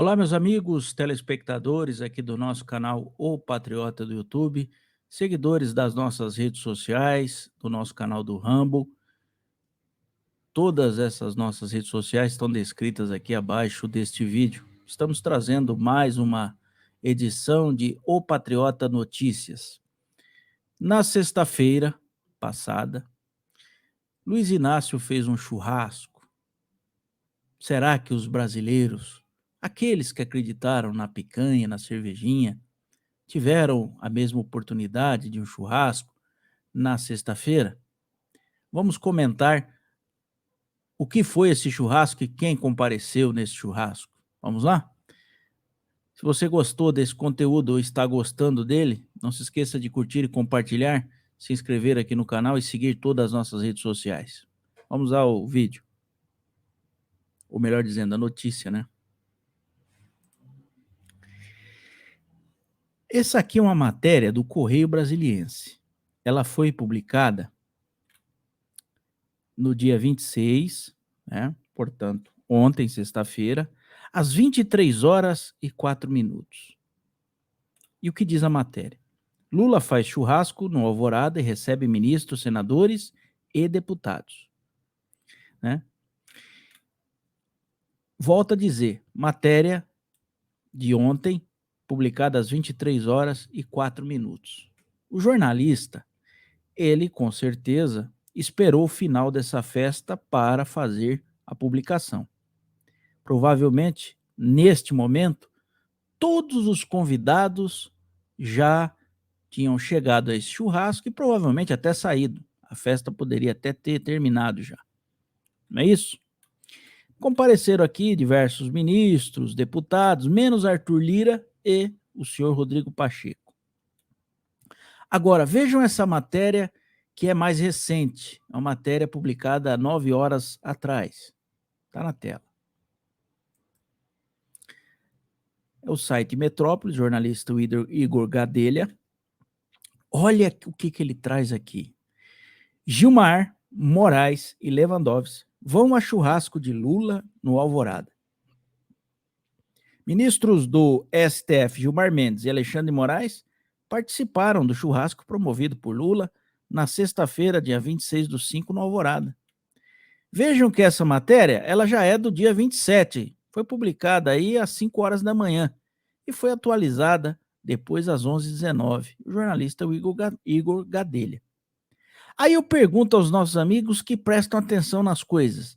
Olá, meus amigos, telespectadores aqui do nosso canal O Patriota do YouTube, seguidores das nossas redes sociais, do nosso canal do Rumble. Todas essas nossas redes sociais estão descritas aqui abaixo deste vídeo. Estamos trazendo mais uma edição de O Patriota Notícias. Na sexta-feira passada, Luiz Inácio fez um churrasco. Será que os brasileiros, aqueles que acreditaram na picanha, na cervejinha, tiveram a mesma oportunidade de um churrasco na sexta-feira? Vamos comentar o que foi esse churrasco e quem compareceu nesse churrasco. Vamos lá? Se você gostou desse conteúdo ou está gostando dele, não se esqueça de curtir e compartilhar, se inscrever aqui no canal e seguir todas as nossas redes sociais. Vamos ao vídeo. Ou melhor dizendo, a notícia, né? Essa aqui é uma matéria do Correio Brasiliense. Ela foi publicada no dia 26, né? Portanto, ontem, sexta-feira, às 23h04. E o que diz a matéria? Lula faz churrasco no Alvorada e recebe ministros, senadores e deputados. Né? Volto a dizer, matéria de ontem, publicada às 23h04. O jornalista, ele com certeza esperou o final dessa festa para fazer a publicação. Provavelmente, neste momento, todos os convidados já tinham chegado a esse churrasco e provavelmente até saído. A festa poderia até ter terminado já. Não é isso? Compareceram aqui diversos ministros, deputados, menos Arthur Lira e o senhor Rodrigo Pacheco. Agora, vejam essa matéria que é mais recente, uma matéria publicada há 9 horas atrás. Está na tela. É o site Metrópolis, jornalista Igor Gadelha. Olha o que ele traz aqui. Gilmar, Moraes e Lewandowski vão a churrasco de Lula no Alvorada. Ministros do STF, Gilmar Mendes e Alexandre de Moraes, participaram do churrasco promovido por Lula na sexta-feira, dia 26/5, no Alvorada. Vejam que essa matéria, ela já é do dia 27, foi publicada aí às 5 horas da manhã e foi atualizada depois às 11h19. O jornalista Igor Gadelha. Aí eu pergunto aos nossos amigos que prestam atenção nas coisas.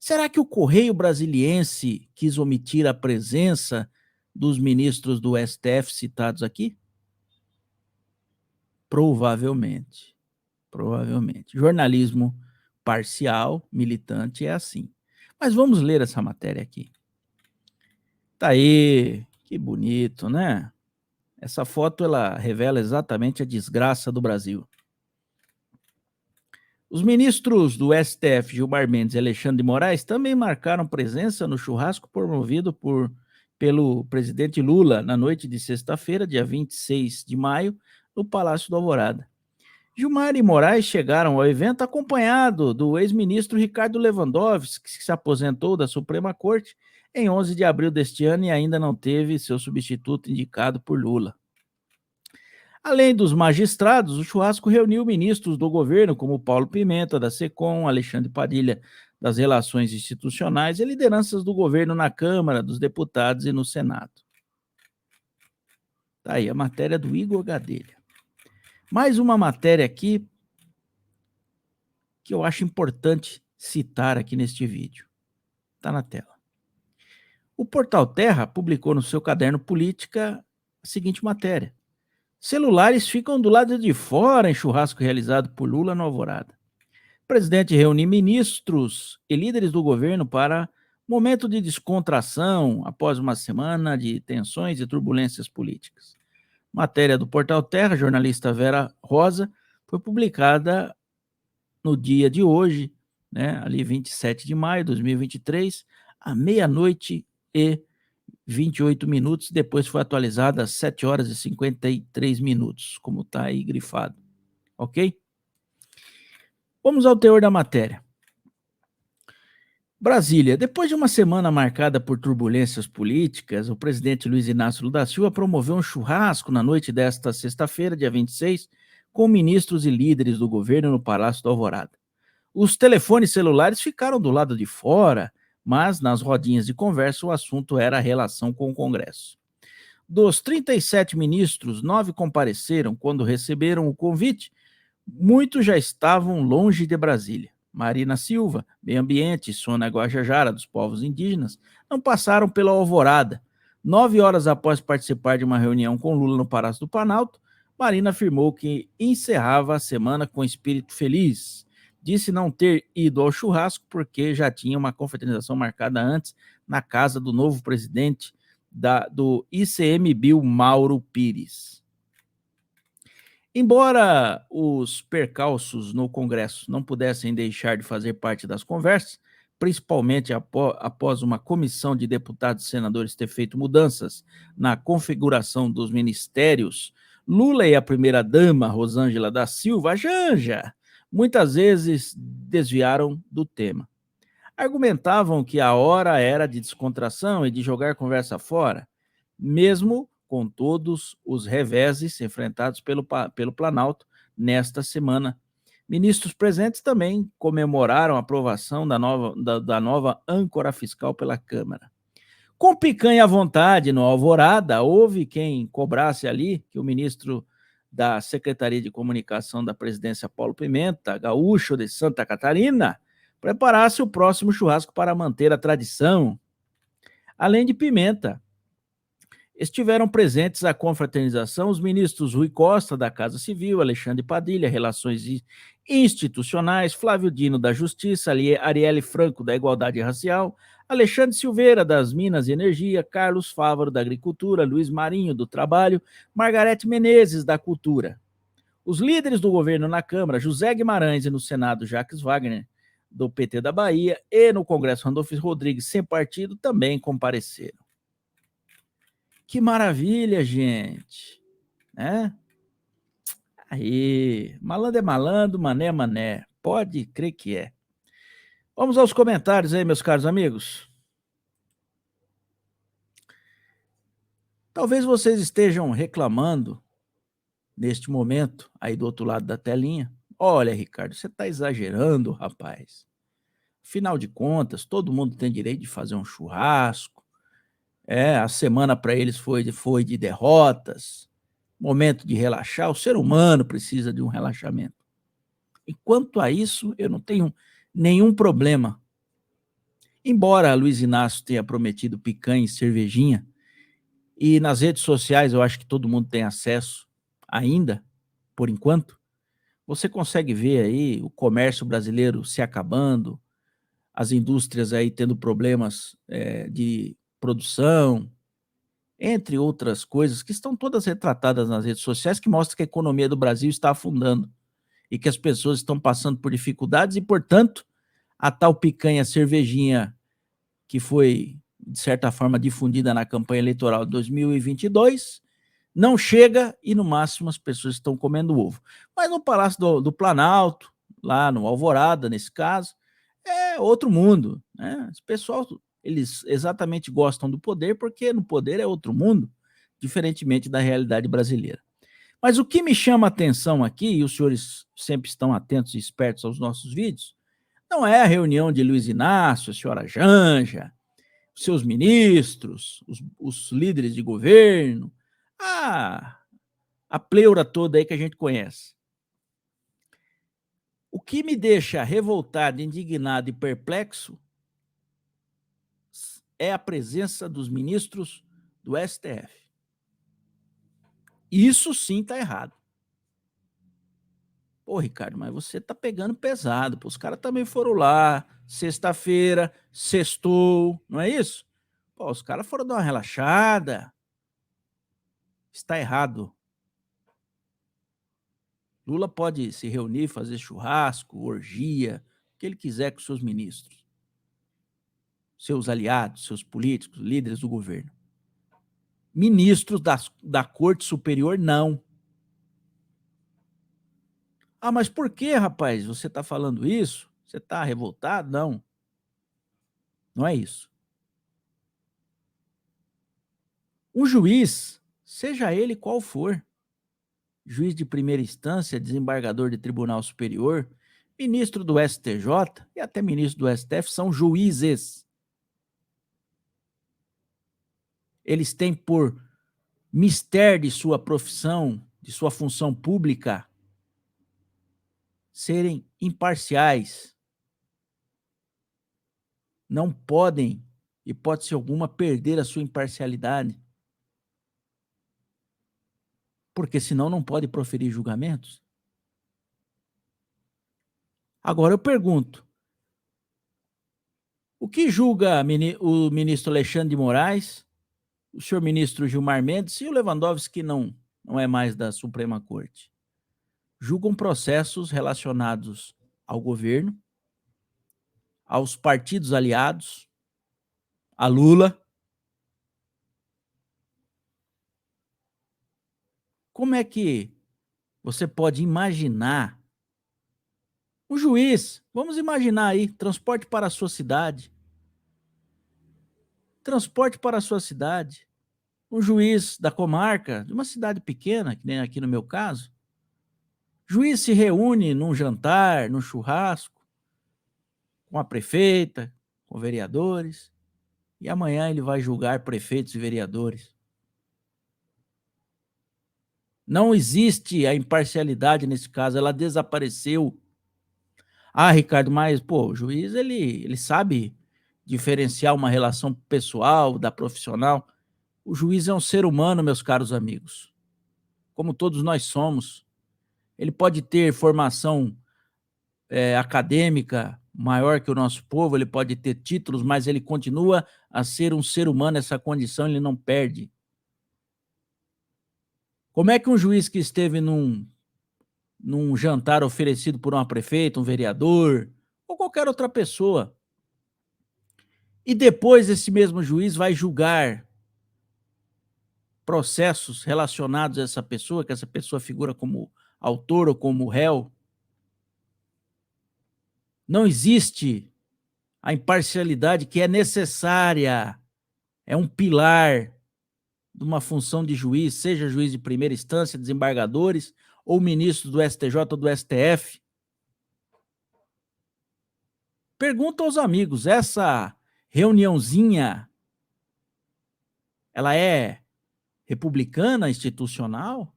Será que o Correio Brasiliense quis omitir a presença dos ministros do STF citados aqui? Provavelmente. Jornalismo parcial, militante, é assim. Mas vamos ler essa matéria aqui. Tá aí, que bonito, né? Essa foto, ela revela exatamente a desgraça do Brasil. Os ministros do STF, Gilmar Mendes e Alexandre de Moraes, também marcaram presença no churrasco promovido pelo presidente Lula na noite de sexta-feira, dia 26 de maio, no Palácio do Alvorada. Gilmar e Moraes chegaram ao evento acompanhado do ex-ministro Ricardo Lewandowski, que se aposentou da Suprema Corte em 11 de abril deste ano e ainda não teve seu substituto indicado por Lula. Além dos magistrados, o churrasco reuniu ministros do governo, como Paulo Pimenta, da SECOM, Alexandre Padilha, das Relações Institucionais, e lideranças do governo na Câmara, dos Deputados e no Senado. Tá aí a matéria do Igor Gadelha. Mais uma matéria aqui que eu acho importante citar aqui neste vídeo. Está na tela. O Portal Terra publicou no seu caderno Política a seguinte matéria. Celulares ficam do lado de fora em churrasco realizado por Lula no Alvorada. O presidente reúne ministros e líderes do governo para momento de descontração após uma semana de tensões e turbulências políticas. Matéria do Portal Terra, jornalista Vera Rosa, foi publicada no dia de hoje, né, ali 27 de maio de 2023, à 00h28, depois foi atualizada às 7h53, como está aí grifado, ok? Vamos ao teor da matéria. Brasília. Depois de uma semana marcada por turbulências políticas, o presidente Luiz Inácio Lula da Silva promoveu um churrasco na noite desta sexta-feira, dia 26, com ministros e líderes do governo no Palácio do Alvorada. Os telefones celulares ficaram do lado de fora, mas nas rodinhas de conversa o assunto era a relação com o Congresso. Dos 37 ministros, 9 compareceram quando receberam o convite. Muitos já estavam longe de Brasília. Marina Silva, Meio Ambiente, Sônia Guajajara, dos povos indígenas, não passaram pela alvorada. 9 horas após participar de uma reunião com Lula no Palácio do Planalto, Marina afirmou que encerrava a semana com espírito feliz. Disse não ter ido ao churrasco porque já tinha uma confraternização marcada antes na casa do novo presidente do ICMBio, Mauro Pires. Embora os percalços no Congresso não pudessem deixar de fazer parte das conversas, principalmente após uma comissão de deputados e senadores ter feito mudanças na configuração dos ministérios, Lula e a primeira-dama, Rosângela da Silva, a Janja, muitas vezes desviaram do tema. Argumentavam que a hora era de descontração e de jogar conversa fora, mesmo com todos os reveses enfrentados pelo Planalto nesta semana. Ministros presentes também comemoraram a aprovação da nova âncora fiscal pela Câmara. Com picanha à vontade no Alvorada, houve quem cobrasse ali que o ministro da Secretaria de Comunicação da Presidência, Paulo Pimenta, gaúcho de Santa Catarina, preparasse o próximo churrasco para manter a tradição. Além de Pimenta, estiveram presentes à confraternização os ministros Rui Costa, da Casa Civil, Alexandre Padilha, Relações Institucionais, Flávio Dino, da Justiça, Arielle Franco, da Igualdade Racial, Alexandre Silveira, das Minas e Energia, Carlos Fávaro, da Agricultura, Luiz Marinho, do Trabalho, Margarete Menezes, da Cultura. Os líderes do governo na Câmara, José Guimarães, e no Senado, Jacques Wagner, do PT da Bahia, e no Congresso, Randolfo Rodrigues, sem partido, também compareceram. Que maravilha, gente, né? Aí, malandro é malandro, mané é mané, pode crer que é. Vamos aos comentários aí, meus caros amigos. Talvez vocês estejam reclamando, neste momento, aí do outro lado da telinha. Olha, Ricardo, você está exagerando, rapaz. Afinal de contas, todo mundo tem direito de fazer um churrasco. A semana para eles foi de derrotas, momento de relaxar. O ser humano precisa de um relaxamento. E quanto a isso, eu não tenho nenhum problema. Embora Luiz Inácio tenha prometido picanha e cervejinha, e nas redes sociais eu acho que todo mundo tem acesso ainda, por enquanto, você consegue ver aí o comércio brasileiro se acabando, as indústrias aí tendo problemas de produção, entre outras coisas que estão todas retratadas nas redes sociais, que mostram que a economia do Brasil está afundando e que as pessoas estão passando por dificuldades e, portanto, a tal picanha cervejinha que foi, de certa forma, difundida na campanha eleitoral de 2022, não chega e, no máximo, as pessoas estão comendo ovo. Mas no Palácio do Planalto, lá no Alvorada, nesse caso, é outro mundo, né? Esse pessoal, eles exatamente gostam do poder porque no poder é outro mundo, diferentemente da realidade brasileira. Mas o que me chama a atenção aqui, e os senhores sempre estão atentos e espertos aos nossos vídeos, não é a reunião de Luiz Inácio, a senhora Janja, seus ministros, os líderes de governo, a pleura toda aí que a gente conhece. O que me deixa revoltado, indignado e perplexo é a presença dos ministros do STF. Isso sim está errado. Pô, Ricardo, mas você está pegando pesado. Pô, os caras também foram lá, sexta-feira, sextou, não é isso? Pô, os caras foram dar uma relaxada. Está errado. Lula pode se reunir, fazer churrasco, orgia, o que ele quiser com seus ministros, seus aliados, seus políticos, líderes do governo. Ministros da Corte Superior, não. Ah, mas por que, rapaz, você está falando isso? Você está revoltado? Não. Não é isso. Um juiz, seja ele qual for, juiz de primeira instância, desembargador de tribunal superior, ministro do STJ e até ministro do STF, são juízes. Eles têm por mistério de sua profissão, de sua função pública, serem imparciais. Não podem, hipótese alguma, perder a sua imparcialidade, porque senão não pode proferir julgamentos. Agora eu pergunto, o que julga o ministro Alexandre de Moraes, o senhor ministro Gilmar Mendes e o Lewandowski, que não é mais da Suprema Corte? Julgam processos relacionados ao governo, aos partidos aliados, a Lula. Como é que você pode imaginar um juiz, vamos imaginar aí, transporte para a sua cidade, um juiz da comarca, de uma cidade pequena, que nem aqui no meu caso, juiz se reúne num jantar, num churrasco, com a prefeita, com vereadores, e amanhã ele vai julgar prefeitos e vereadores. Não existe a imparcialidade nesse caso, ela desapareceu. Ah, Ricardo, mas, pô, o juiz, ele sabe diferenciar uma relação pessoal da profissional. O juiz é um ser humano, meus caros amigos, como todos nós somos. Ele pode ter formação acadêmica maior que o nosso povo, ele pode ter títulos, mas ele continua a ser um ser humano, essa condição ele não perde. Como é que um juiz que esteve num jantar oferecido por uma prefeita, um vereador, ou qualquer outra pessoa, e depois esse mesmo juiz vai julgar processos relacionados a essa pessoa, que essa pessoa figura como autor ou como réu? Não existe a imparcialidade que é necessária, é um pilar de uma função de juiz, seja juiz de primeira instância, desembargadores, ou ministro do STJ ou do STF. Pergunta aos amigos, essa reuniãozinha, ela é republicana, institucional?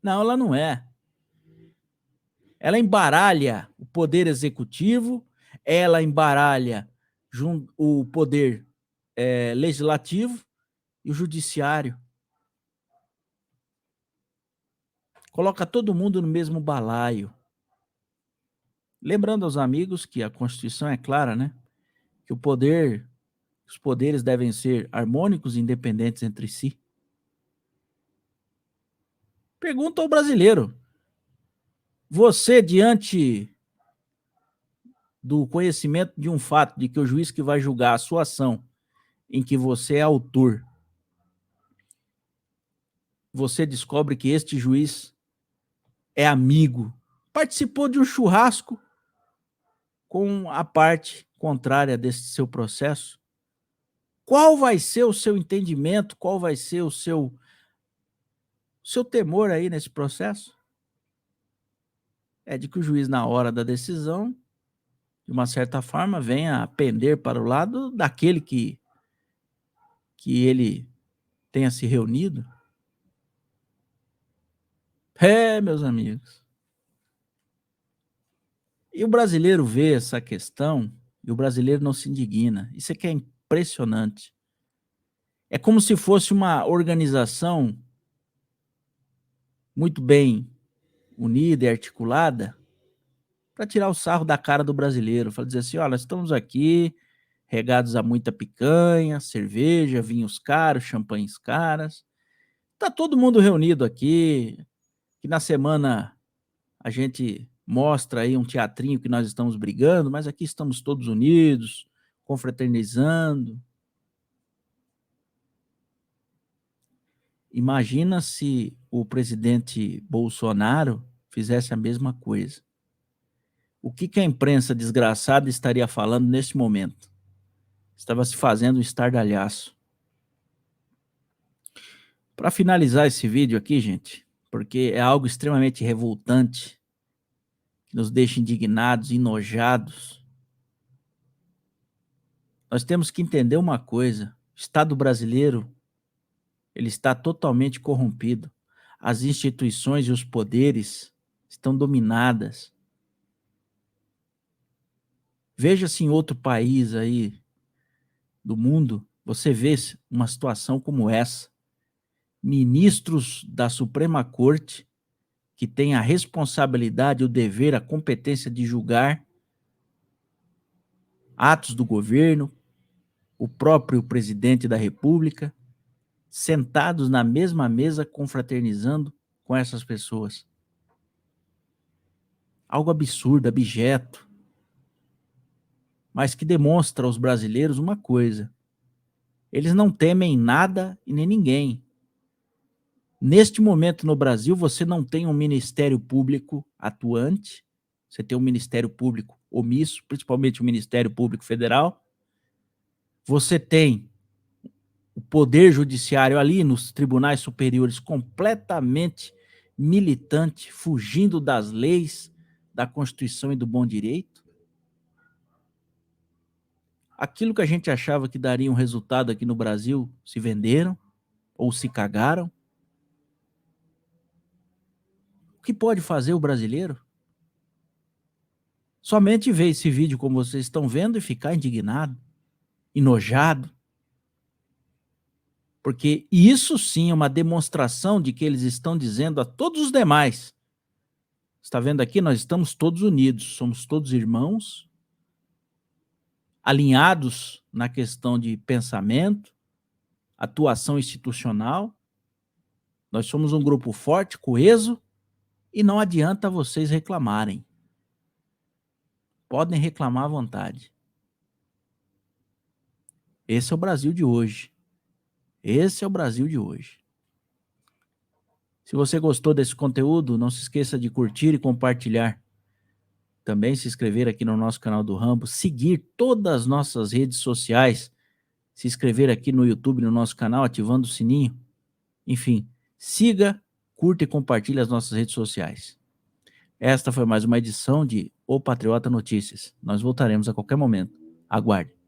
Não, ela não é. Ela embaralha o poder executivo, ela embaralha o poder legislativo e o judiciário. Coloca todo mundo no mesmo balaio. Lembrando aos amigos que a Constituição é clara, né? Que os poderes devem ser harmônicos e independentes entre si. Pergunta ao brasileiro: você, diante do conhecimento de um fato, de que o juiz que vai julgar a sua ação, em que você é autor, você descobre que este juiz é amigo, participou de um churrasco com a parte contrária desse seu processo, qual vai ser o seu entendimento, qual vai ser o seu temor aí nesse processo? É de que o juiz, na hora da decisão, de uma certa forma, venha a pender para o lado daquele que ele tenha se reunido. Meus amigos. E o brasileiro vê essa questão e o brasileiro não se indigna. Isso é que é impressionante. É como se fosse uma organização muito bem unida e articulada para tirar o sarro da cara do brasileiro, para dizer assim, olha, nós estamos aqui regados a muita picanha, cerveja, vinhos caros, champanhes caras. Tá todo mundo reunido aqui, que na semana a gente mostra aí um teatrinho que nós estamos brigando, mas aqui estamos todos unidos, confraternizando. Imagina se o presidente Bolsonaro fizesse a mesma coisa. O que a imprensa desgraçada estaria falando nesse momento? Estava se fazendo um estardalhaço. Para finalizar esse vídeo aqui, gente, porque é algo extremamente revoltante, que nos deixa indignados, enojados, nós temos que entender uma coisa: o Estado brasileiro, ele está totalmente corrompido. As instituições e os poderes estão dominadas. Veja-se em outro país aí do mundo, você vê uma situação como essa. Ministros da Suprema Corte, que têm a responsabilidade, o dever, a competência de julgar atos do governo, o próprio presidente da República, sentados na mesma mesa, confraternizando com essas pessoas. Algo absurdo, abjeto, mas que demonstra aos brasileiros uma coisa: eles não temem nada e nem ninguém. Neste momento no Brasil, você não tem um Ministério Público atuante, você tem um Ministério Público omisso, principalmente o Ministério Público Federal. Você tem o Poder Judiciário ali nos tribunais superiores completamente militante, fugindo das leis, da Constituição e do bom direito. Aquilo que a gente achava que daria um resultado aqui no Brasil, se venderam ou se cagaram. O que pode fazer o brasileiro? Somente ver esse vídeo como vocês estão vendo e ficar indignado, enojado. Porque isso sim é uma demonstração de que eles estão dizendo a todos os demais: está vendo aqui, nós estamos todos unidos, somos todos irmãos, alinhados na questão de pensamento, atuação institucional. Nós somos um grupo forte, coeso, e não adianta vocês reclamarem. Podem reclamar à vontade. Esse é o Brasil de hoje. Esse é o Brasil de hoje. Se você gostou desse conteúdo, não se esqueça de curtir e compartilhar. Também se inscrever aqui no nosso canal do Rambo, seguir todas as nossas redes sociais, se inscrever aqui no YouTube, no nosso canal, ativando o sininho. Enfim, siga, curta e compartilhe as nossas redes sociais. Esta foi mais uma edição de O Patriota Notícias. Nós voltaremos a qualquer momento. Aguarde.